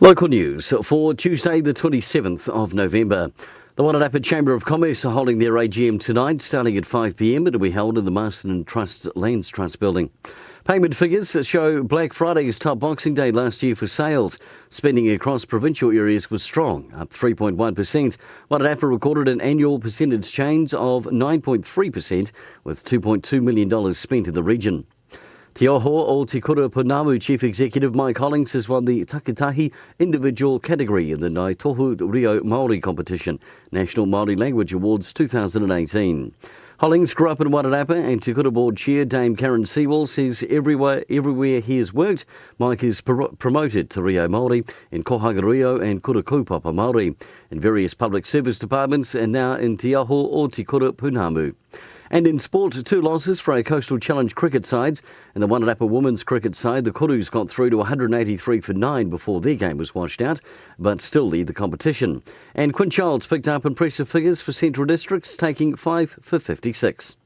Local news for Tuesday the 27th of November. The Wairarapa Chamber of Commerce are holding their AGM tonight, starting at 5 p.m. It will be held in the Marston Trust Lands Trust building. Payment figures show Black Friday's top Boxing Day last year for sales. Spending across provincial areas was strong, up 3.1%. Wairarapa recorded an annual percentage change of 9.3%, with $2.2 million spent in the region. Te Oho o Te Kura Pounamu Chief Executive Mike Hollings has won the Takitahi individual category in the Nai Tohu Rio Māori competition, National Māori Language Awards 2018. Hollings grew up in Wairarapa, and Te Kura Board Chair Dame Karen Sewell says everywhere he has worked, Mike is promoted to Rio Māori in Kohanga Rio and Kura Kaupapa Māori in various public service departments, and now in Te Oho o Te Kura Pounamu. And in sport, 2 losses for our Coastal Challenge cricket sides. In the Wairarapa women's cricket side, the Kurus got through to 183 for 9 before their game was washed out, but still lead the competition. And Quinn Childs picked up impressive figures for Central Districts, taking 5 for 56.